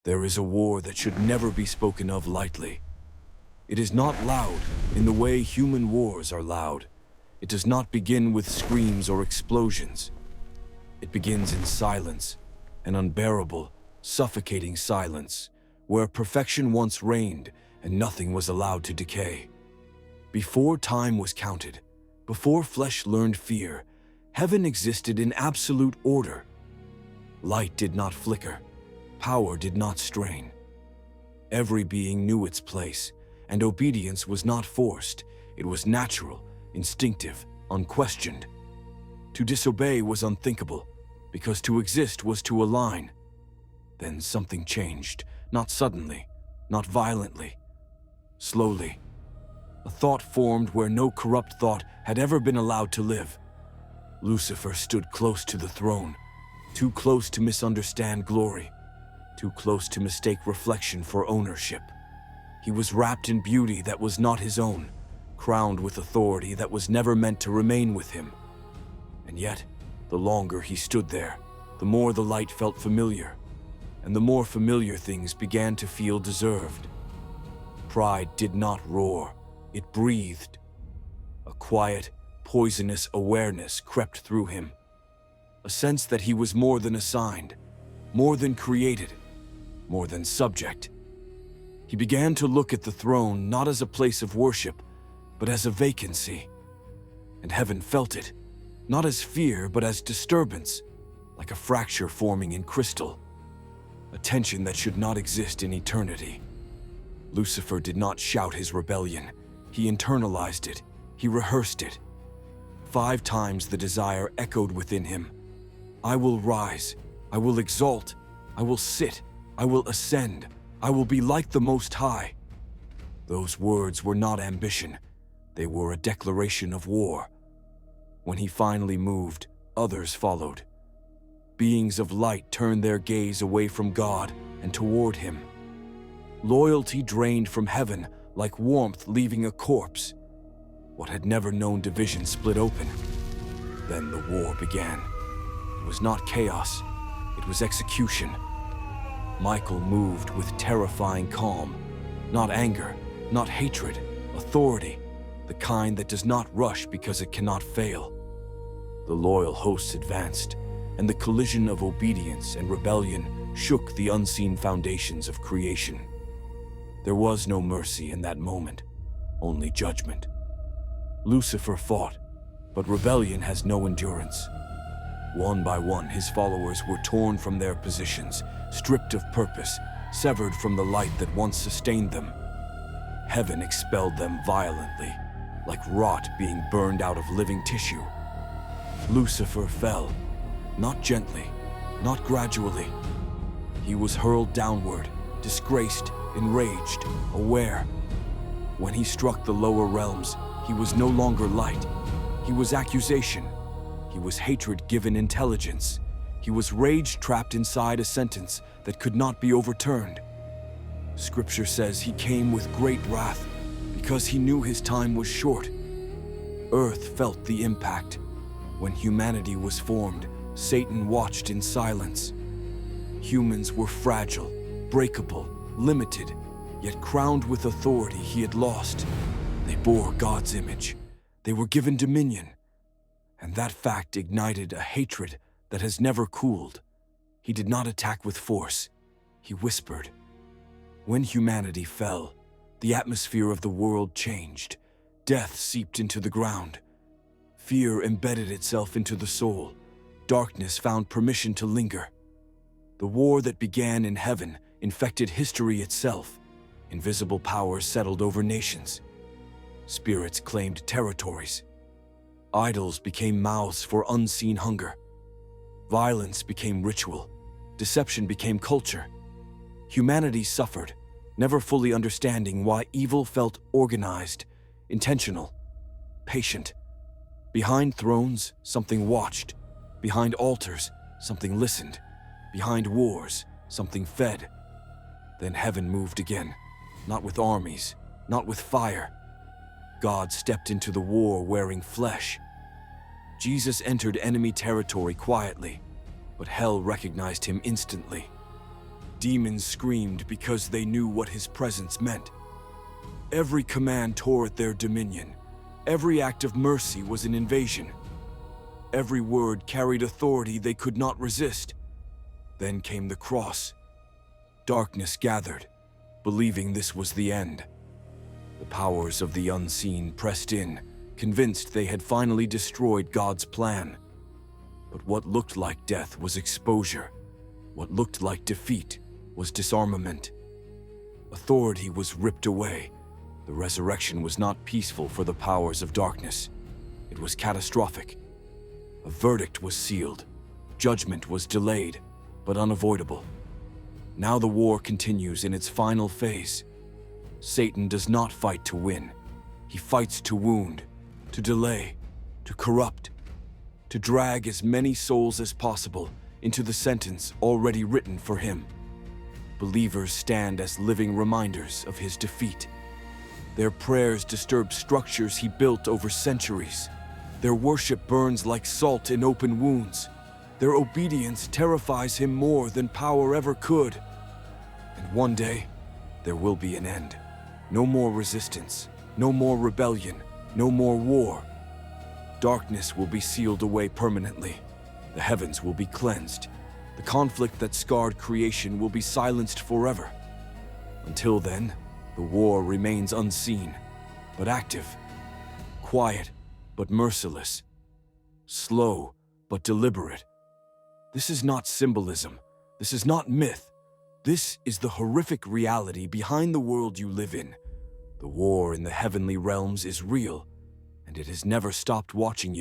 There is a war that should never be spoken of lightly. It is not loud in the way human wars are loud. It does not begin with screams or explosions. It begins in silence, an unbearable, suffocating silence, where perfection once reigned and nothing was allowed to decay. Before time was counted, before flesh learned fear, heaven existed in absolute order. Light did not flicker, power did not strain. Every being knew its place, and obedience was not forced. It was natural, instinctive, unquestioned. To disobey was unthinkable, because to exist was to align. Then something changed, not suddenly, not violently, slowly. A thought formed where no corrupt thought had ever been allowed to live. Lucifer stood close to the throne, too close to misunderstand glory, too close to mistake reflection for ownership. He was wrapped in beauty that was not his own, crowned with authority that was never meant to remain with him. And yet, the longer he stood there, the more the light felt familiar, and the more familiar things began to feel deserved. Pride did not roar, it breathed. A quiet, poisonous awareness crept through him, a sense that he was more than assigned, more than created, more than subject. He began to look at the throne not as a place of worship, but as a vacancy. And heaven felt it, not as fear, but as disturbance, like a fracture forming in crystal, a tension that should not exist in eternity. Lucifer did not shout his rebellion. He internalized it. He rehearsed it. 5 times the desire echoed within him. I will rise. I will exalt. I will sit. I will ascend. I will be like the Most High. Those words were not ambition. They were a declaration of war. When he finally moved, others followed. Beings of light turned their gaze away from God and toward him. Loyalty drained from heaven like warmth leaving a corpse. What had never known division split open. Then the war began. It was not chaos, it was execution. Michael moved with terrifying calm, not anger, not hatred, authority, the kind that does not rush because it cannot fail. The loyal hosts advanced, and the collision of obedience and rebellion shook the unseen foundations of creation. There was no mercy in that moment, only judgment. Lucifer fought, but rebellion has no endurance. One by one, his followers were torn from their positions, stripped of purpose, severed from the light that once sustained them. Heaven expelled them violently, like rot being burned out of living tissue. Lucifer fell, not gently, not gradually. He was hurled downward, disgraced, enraged, aware. When he struck the lower realms, he was no longer light. He was accusation. He was hatred given intelligence. He was rage trapped inside a sentence that could not be overturned. Scripture says he came with great wrath because he knew his time was short. Earth felt the impact. When humanity was formed, Satan watched in silence. Humans were fragile, breakable, limited, yet crowned with authority he had lost. They bore God's image. They were given dominion. And that fact ignited a hatred that has never cooled. He did not attack with force. He whispered. When humanity fell, the atmosphere of the world changed. Death seeped into the ground. Fear embedded itself into the soul. Darkness found permission to linger. The war that began in heaven infected history itself. Invisible powers settled over nations. Spirits claimed territories. Idols became mouths for unseen hunger. Violence became ritual. Deception became culture. Humanity suffered, never fully understanding why evil felt organized, intentional, patient. Behind thrones, something watched. Behind altars, something listened. Behind wars, something fed. Then heaven moved again, not with armies, not with fire. God stepped into the war wearing flesh. Jesus entered enemy territory quietly, but hell recognized him instantly. demons screamed because they knew what his presence meant. Every command tore at their dominion. Every act of mercy was an invasion. Every word carried authority they could not resist. Then came the cross. Darkness gathered, believing this was the end. The powers of the unseen pressed in, convinced they had finally destroyed God's plan. But what looked like death was exposure. What looked like defeat was disarmament. Authority was ripped away. The resurrection was not peaceful for the powers of darkness. It was catastrophic. A verdict was sealed. Judgment was delayed, but unavoidable. Now the war continues in its final phase. Satan does not fight to win. He fights to wound, to delay, to corrupt, to drag as many souls as possible into the sentence already written for him. Believers stand as living reminders of his defeat. Their prayers disturb structures he built over centuries. Their worship burns like salt in open wounds. Their obedience terrifies him more than power ever could. And one day, there will be an end. No more resistance, no more rebellion, no more war. Darkness will be sealed away permanently. The heavens will be cleansed. The conflict that scarred creation will be silenced forever. Until then, the war remains unseen, but active. Quiet, but merciless. Slow, but deliberate. This is not symbolism. This is not myth. This is the horrific reality behind the world you live in. The war in the heavenly realms is real, and it has never stopped watching you.